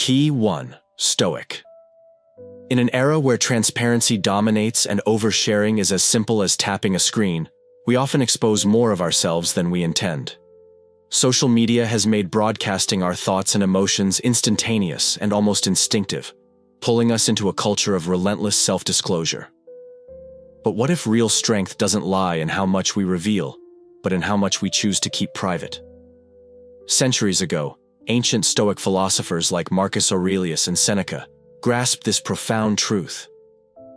Key 1. Stoic. In an era where transparency dominates and oversharing is as simple as tapping a screen, we often expose more of ourselves than we intend. Social media has made broadcasting our thoughts and emotions instantaneous and almost instinctive, pulling us into a culture of relentless self-disclosure. But what if real strength doesn't lie in how much we reveal, but in how much we choose to keep private? Centuries ago, ancient Stoic philosophers like Marcus Aurelius and Seneca grasped this profound truth.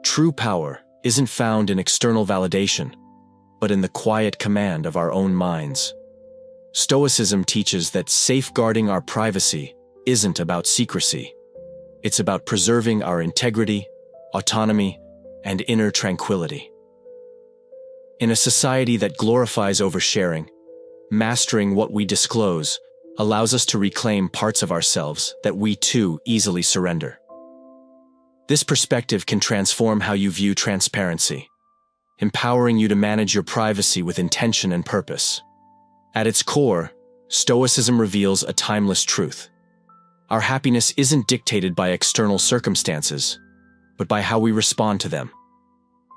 True power isn't found in external validation, but in the quiet command of our own minds. Stoicism teaches that safeguarding our privacy isn't about secrecy. It's about preserving our integrity, autonomy, and inner tranquility. In a society that glorifies oversharing, mastering what we disclose allows us to reclaim parts of ourselves that we too easily surrender. This perspective can transform how you view transparency, empowering you to manage your privacy with intention and purpose. At its core, Stoicism reveals a timeless truth. Our happiness isn't dictated by external circumstances, but by how we respond to them.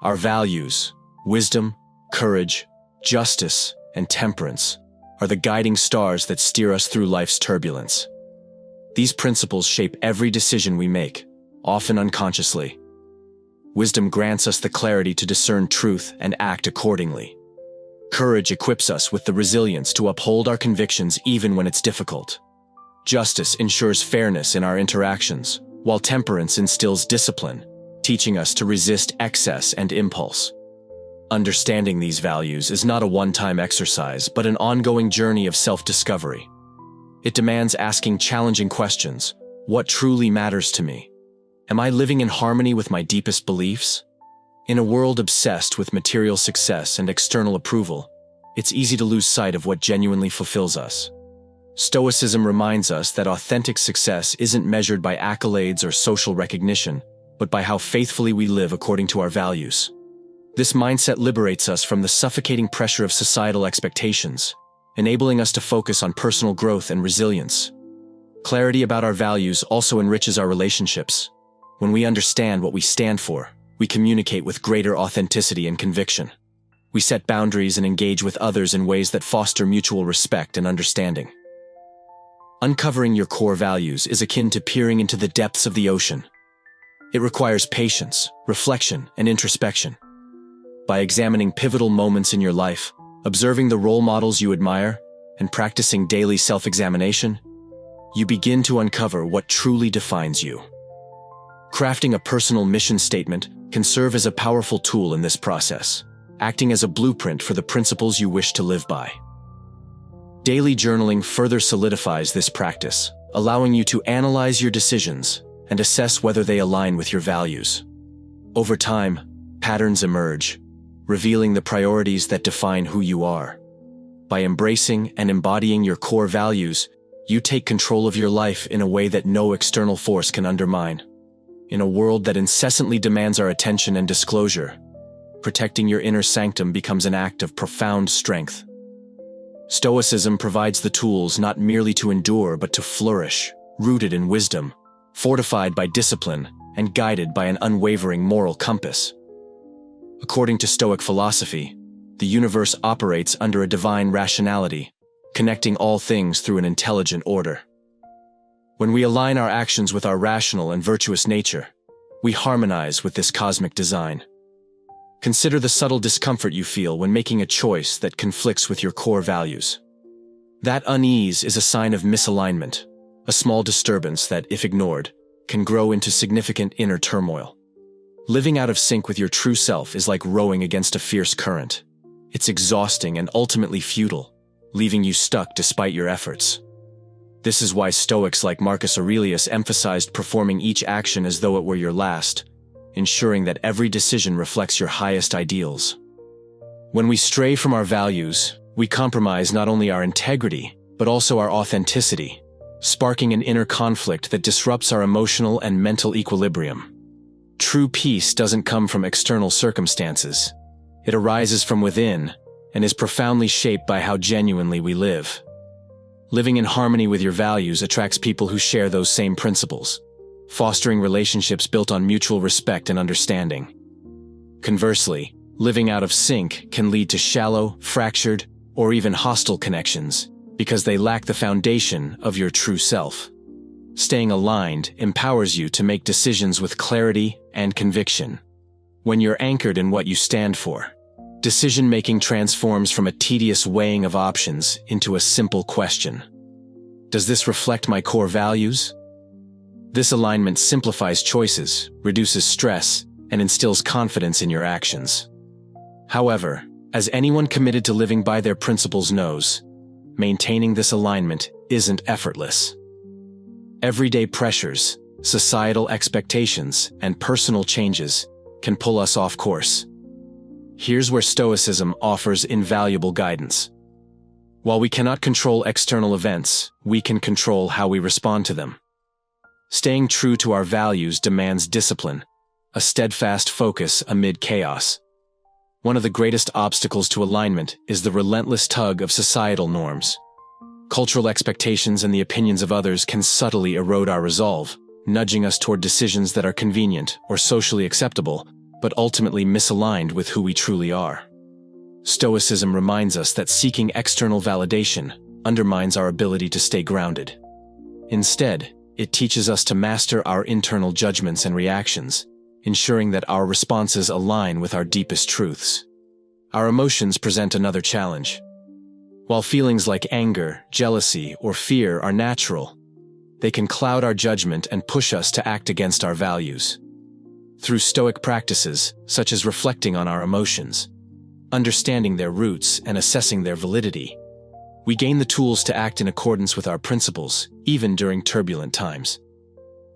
Our values, wisdom, courage, justice, and temperance are the guiding stars that steer us through life's turbulence. These principles shape every decision we make, often unconsciously. Wisdom grants us the clarity to discern truth and act accordingly. Courage equips us with the resilience to uphold our convictions even when it's difficult. Justice ensures fairness in our interactions, while temperance instills discipline, teaching us to resist excess and impulse. Understanding these values is not a one-time exercise, but an ongoing journey of self-discovery. It demands asking challenging questions. What truly matters to me? Am I living in harmony with my deepest beliefs? In a world obsessed with material success and external approval, it's easy to lose sight of what genuinely fulfills us. Stoicism reminds us that authentic success isn't measured by accolades or social recognition, but by how faithfully we live according to our values. This mindset liberates us from the suffocating pressure of societal expectations, enabling us to focus on personal growth and resilience. Clarity about our values also enriches our relationships. When we understand what we stand for, we communicate with greater authenticity and conviction. We set boundaries and engage with others in ways that foster mutual respect and understanding. Uncovering your core values is akin to peering into the depths of the ocean. It requires patience, reflection, and introspection. By examining pivotal moments in your life, observing the role models you admire, and practicing daily self-examination, you begin to uncover what truly defines you. Crafting a personal mission statement can serve as a powerful tool in this process, acting as a blueprint for the principles you wish to live by. Daily journaling further solidifies this practice, allowing you to analyze your decisions and assess whether they align with your values. Over time, patterns emerge, revealing the priorities that define who you are. By embracing and embodying your core values, you take control of your life in a way that no external force can undermine. In a world that incessantly demands our attention and disclosure, protecting your inner sanctum becomes an act of profound strength. Stoicism provides the tools not merely to endure but to flourish, rooted in wisdom, fortified by discipline, and guided by an unwavering moral compass. According to Stoic philosophy, the universe operates under a divine rationality, connecting all things through an intelligent order. When we align our actions with our rational and virtuous nature, we harmonize with this cosmic design. Consider the subtle discomfort you feel when making a choice that conflicts with your core values. That unease is a sign of misalignment, a small disturbance that, if ignored, can grow into significant inner turmoil. Living out of sync with your true self is like rowing against a fierce current. It's exhausting and ultimately futile, leaving you stuck despite your efforts. This is why Stoics like Marcus Aurelius emphasized performing each action as though it were your last, ensuring that every decision reflects your highest ideals. When we stray from our values, we compromise not only our integrity, but also our authenticity, sparking an inner conflict that disrupts our emotional and mental equilibrium. True peace doesn't come from external circumstances. It arises from within and is profoundly shaped by how genuinely we live. Living in harmony with your values attracts people who share those same principles, fostering relationships built on mutual respect and understanding. Conversely, living out of sync can lead to shallow, fractured, or even hostile connections because they lack the foundation of your true self. Staying aligned empowers you to make decisions with clarity and conviction. When you're anchored in what you stand for, decision-making transforms from a tedious weighing of options into a simple question. Does this reflect my core values? This alignment simplifies choices, reduces stress, and instills confidence in your actions. However, as anyone committed to living by their principles knows, maintaining this alignment isn't effortless. Everyday pressures, societal expectations, and personal changes can pull us off course. Here's where Stoicism offers invaluable guidance. While we cannot control external events, we can control how we respond to them. Staying true to our values demands discipline, a steadfast focus amid chaos. One of the greatest obstacles to alignment is the relentless tug of societal norms. Cultural expectations and the opinions of others can subtly erode our resolve, nudging us toward decisions that are convenient or socially acceptable, but ultimately misaligned with who we truly are. Stoicism reminds us that seeking external validation undermines our ability to stay grounded. Instead, it teaches us to master our internal judgments and reactions, ensuring that our responses align with our deepest truths. Our emotions present another challenge. While feelings like anger, jealousy, or fear are natural, they can cloud our judgment and push us to act against our values. Through Stoic practices, such as reflecting on our emotions, understanding their roots, and assessing their validity, we gain the tools to act in accordance with our principles, even during turbulent times.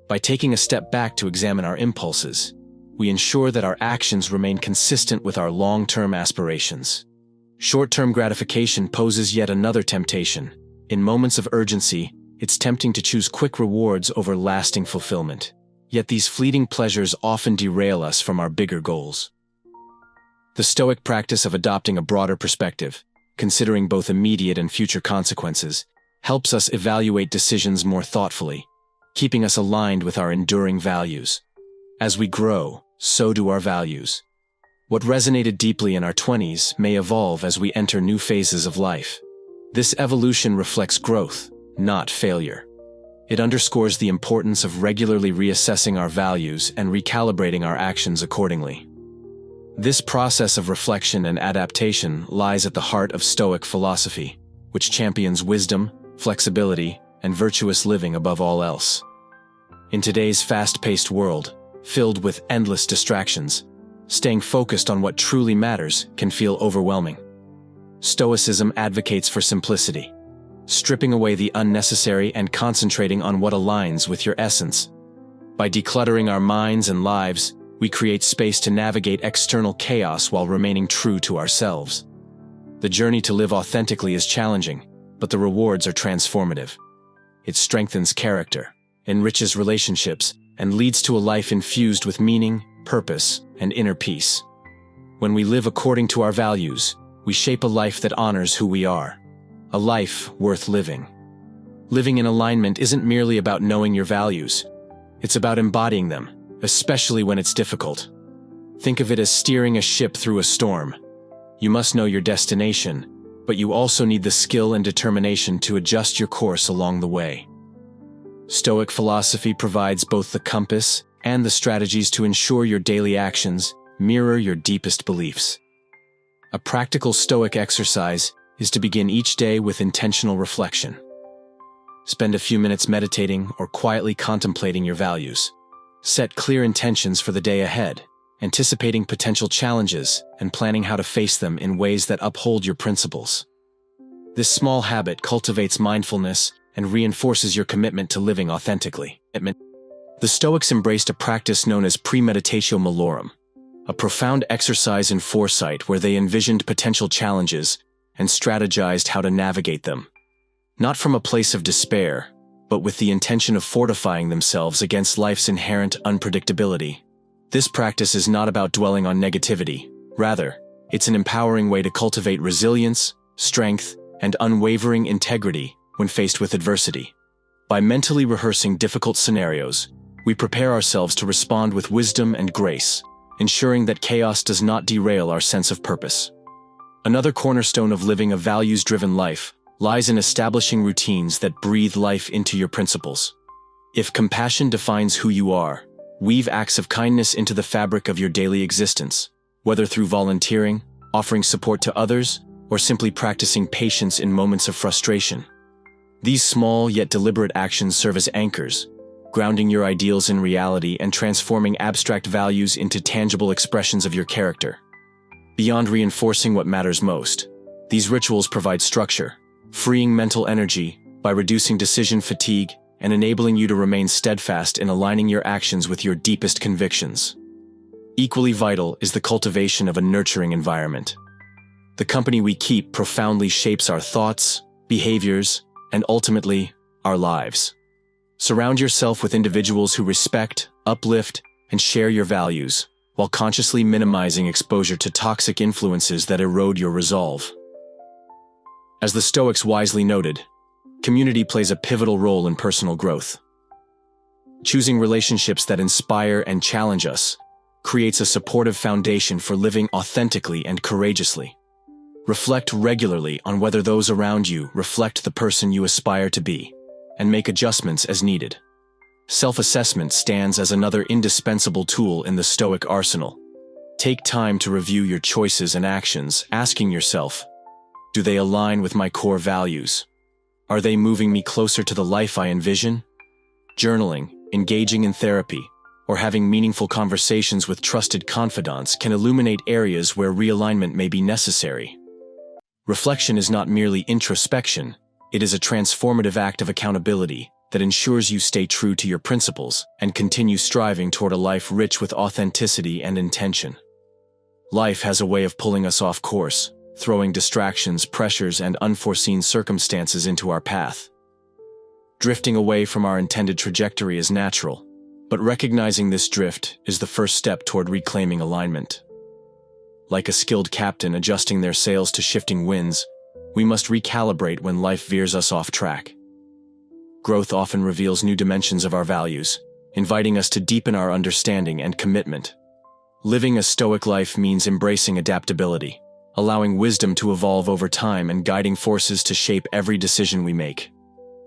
By taking a step back to examine our impulses, we ensure that our actions remain consistent with our long-term aspirations. Short-term gratification poses yet another temptation. In moments of urgency, it's tempting to choose quick rewards over lasting fulfillment. Yet these fleeting pleasures often derail us from our bigger goals. The Stoic practice of adopting a broader perspective, considering both immediate and future consequences, helps us evaluate decisions more thoughtfully, keeping us aligned with our enduring values. As we grow, so do our values. What resonated deeply in our 20s may evolve as we enter new phases of life. This evolution reflects growth, not failure. It underscores the importance of regularly reassessing our values and recalibrating our actions accordingly. This process of reflection and adaptation lies at the heart of Stoic philosophy, which champions wisdom, flexibility, and virtuous living above all else. In today's fast-paced world, filled with endless distractions, staying focused on what truly matters can feel overwhelming. Stoicism advocates for simplicity, stripping away the unnecessary and concentrating on what aligns with your essence. By decluttering our minds and lives, we create space to navigate external chaos while remaining true to ourselves. The journey to live authentically is challenging, but the rewards are transformative. It strengthens character, enriches relationships, and leads to a life infused with meaning, purpose, and inner peace. When we live according to our values, we shape a life that honors who we are. A life worth living. Living in alignment isn't merely about knowing your values. It's about embodying them, especially when it's difficult. Think of it as steering a ship through a storm. You must know your destination, but you also need the skill and determination to adjust your course along the way. Stoic philosophy provides both the compass and the strategies to ensure your daily actions mirror your deepest beliefs. A practical Stoic exercise is to begin each day with intentional reflection. Spend a few minutes meditating or quietly contemplating your values. Set clear intentions for the day ahead, anticipating potential challenges and planning how to face them in ways that uphold your principles. This small habit cultivates mindfulness and reinforces your commitment to living authentically. The Stoics embraced a practice known as premeditatio malorum, a profound exercise in foresight where they envisioned potential challenges and strategized how to navigate them. Not from a place of despair, but with the intention of fortifying themselves against life's inherent unpredictability. This practice is not about dwelling on negativity. Rather, it's an empowering way to cultivate resilience, strength, and unwavering integrity when faced with adversity. By mentally rehearsing difficult scenarios, we prepare ourselves to respond with wisdom and grace, ensuring that chaos does not derail our sense of purpose. Another cornerstone of living a values-driven life lies in establishing routines that breathe life into your principles. If compassion defines who you are, weave acts of kindness into the fabric of your daily existence, whether through volunteering, offering support to others, or simply practicing patience in moments of frustration. These small yet deliberate actions serve as anchors, grounding your ideals in reality and transforming abstract values into tangible expressions of your character. Beyond reinforcing what matters most, these rituals provide structure, freeing mental energy by reducing decision fatigue and enabling you to remain steadfast in aligning your actions with your deepest convictions. Equally vital is the cultivation of a nurturing environment. The company we keep profoundly shapes our thoughts, behaviors, and ultimately, our lives. Surround yourself with individuals who respect, uplift, and share your values, while consciously minimizing exposure to toxic influences that erode your resolve. As the Stoics wisely noted, community plays a pivotal role in personal growth. Choosing relationships that inspire and challenge us creates a supportive foundation for living authentically and courageously. Reflect regularly on whether those around you reflect the person you aspire to be, and make adjustments as needed. Self-assessment stands as another indispensable tool in the Stoic arsenal. Take time to review your choices and actions, asking yourself, do they align with my core values? Are they moving me closer to the life I envision? Journaling, engaging in therapy, or having meaningful conversations with trusted confidants can illuminate areas where realignment may be necessary. Reflection is not merely introspection, it is a transformative act of accountability that ensures you stay true to your principles and continue striving toward a life rich with authenticity and intention. Life has a way of pulling us off course, throwing distractions, pressures, and unforeseen circumstances into our path. Drifting away from our intended trajectory is natural, but recognizing this drift is the first step toward reclaiming alignment. Like a skilled captain adjusting their sails to shifting winds, we must recalibrate when life veers us off track. Growth often reveals new dimensions of our values, inviting us to deepen our understanding and commitment. Living a Stoic life means embracing adaptability, allowing wisdom to evolve over time and guiding forces to shape every decision we make.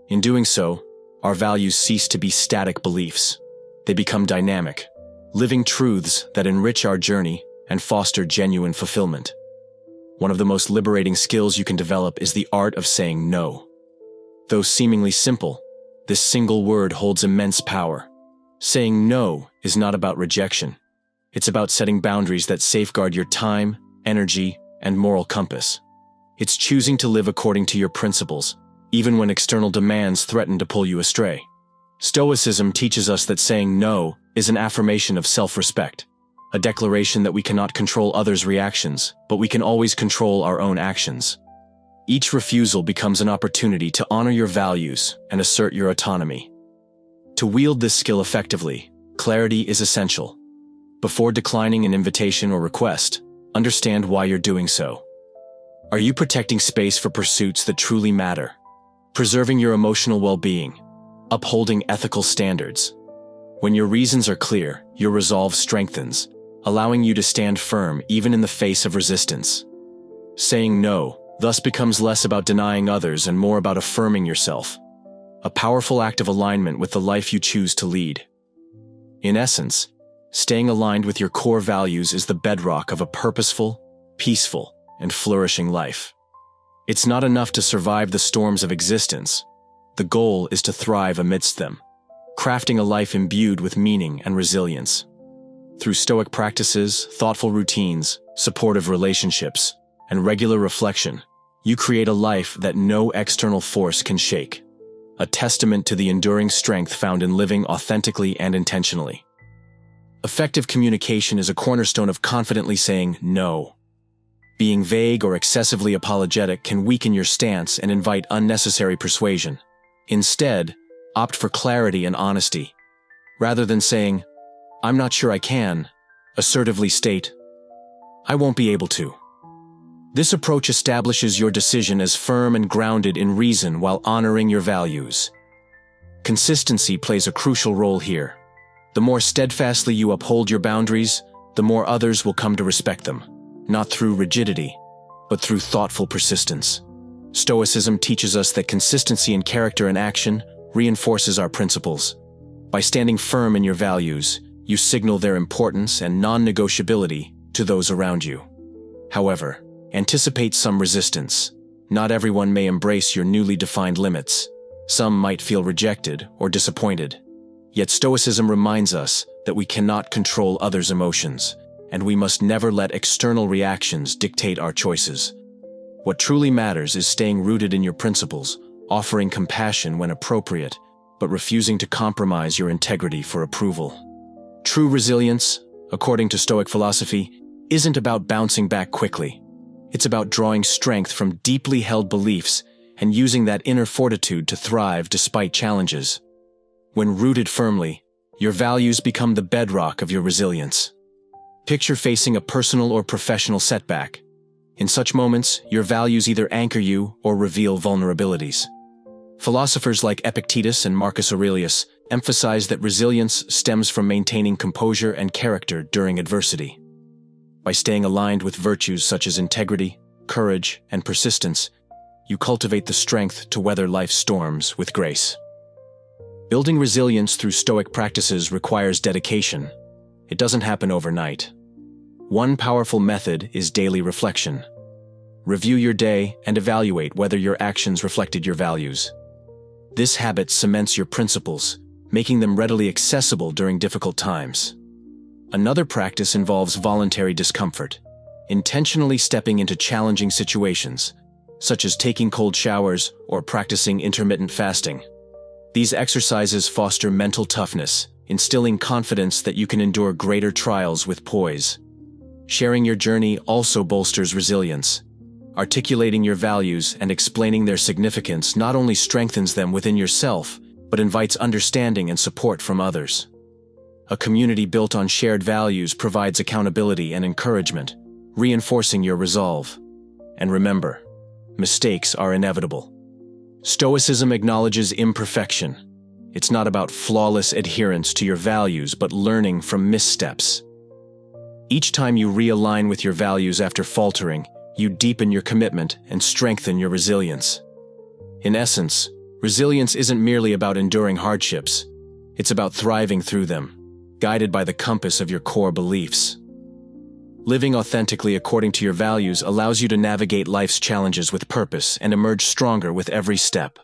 In doing so, our values cease to be static beliefs. They become dynamic, living truths that enrich our journey and foster genuine fulfillment. One of the most liberating skills you can develop is the art of saying no. Though seemingly simple, this single word holds immense power. Saying no is not about rejection. It's about setting boundaries that safeguard your time, energy, and moral compass. It's choosing to live according to your principles, even when external demands threaten to pull you astray. Stoicism teaches us that saying no is an affirmation of self-respect, a declaration that we cannot control others' reactions, but we can always control our own actions. Each refusal becomes an opportunity to honor your values and assert your autonomy. To wield this skill effectively, clarity is essential. Before declining an invitation or request, understand why you're doing so. Are you protecting space for pursuits that truly matter? Preserving your emotional well-being? Upholding ethical standards? When your reasons are clear, your resolve strengthens, allowing you to stand firm even in the face of resistance. Saying no thus becomes less about denying others and more about affirming yourself, a powerful act of alignment with the life you choose to lead. In essence, staying aligned with your core values is the bedrock of a purposeful, peaceful, and flourishing life. It's not enough to survive the storms of existence. The goal is to thrive amidst them, crafting a life imbued with meaning and resilience. Through Stoic practices, thoughtful routines, supportive relationships, and regular reflection, you create a life that no external force can shake, a testament to the enduring strength found in living authentically and intentionally. Effective communication is a cornerstone of confidently saying no. Being vague or excessively apologetic can weaken your stance and invite unnecessary persuasion. Instead, opt for clarity and honesty. Rather than saying, "I'm not sure I can," assertively state, "I won't be able to." This approach establishes your decision as firm and grounded in reason while honoring your values. Consistency plays a crucial role here. The more steadfastly you uphold your boundaries, the more others will come to respect them, not through rigidity, but through thoughtful persistence. Stoicism teaches us that consistency in character and action reinforces our principles. By standing firm in your values, you signal their importance and non-negotiability to those around you. However, anticipate some resistance. Not everyone may embrace your newly defined limits. Some might feel rejected or disappointed. Yet Stoicism reminds us that we cannot control others' emotions, and we must never let external reactions dictate our choices. What truly matters is staying rooted in your principles, offering compassion when appropriate, but refusing to compromise your integrity for approval. True resilience, according to Stoic philosophy, isn't about bouncing back quickly. It's about drawing strength from deeply held beliefs and using that inner fortitude to thrive despite challenges. When rooted firmly, your values become the bedrock of your resilience. Picture facing a personal or professional setback. In such moments, your values either anchor you or reveal vulnerabilities. Philosophers like Epictetus and Marcus Aurelius emphasize that resilience stems from maintaining composure and character during adversity. By staying aligned with virtues such as integrity, courage, and persistence, you cultivate the strength to weather life's storms with grace. Building resilience through Stoic practices requires dedication. It doesn't happen overnight. One powerful method is daily reflection. Review your day and evaluate whether your actions reflected your values. This habit cements your principles, making them readily accessible during difficult times. Another practice involves voluntary discomfort, intentionally stepping into challenging situations, such as taking cold showers or practicing intermittent fasting. These exercises foster mental toughness, instilling confidence that you can endure greater trials with poise. Sharing your journey also bolsters resilience. Articulating your values and explaining their significance not only strengthens them within yourself, but invites understanding and support from others. A community built on shared values provides accountability and encouragement, reinforcing your resolve. And remember, mistakes are inevitable. Stoicism acknowledges imperfection. It's not about flawless adherence to your values, but learning from missteps. Each time you realign with your values after faltering, you deepen your commitment and strengthen your resilience. In essence, resilience isn't merely about enduring hardships. It's about thriving through them, guided by the compass of your core beliefs. Living authentically according to your values allows you to navigate life's challenges with purpose and emerge stronger with every step.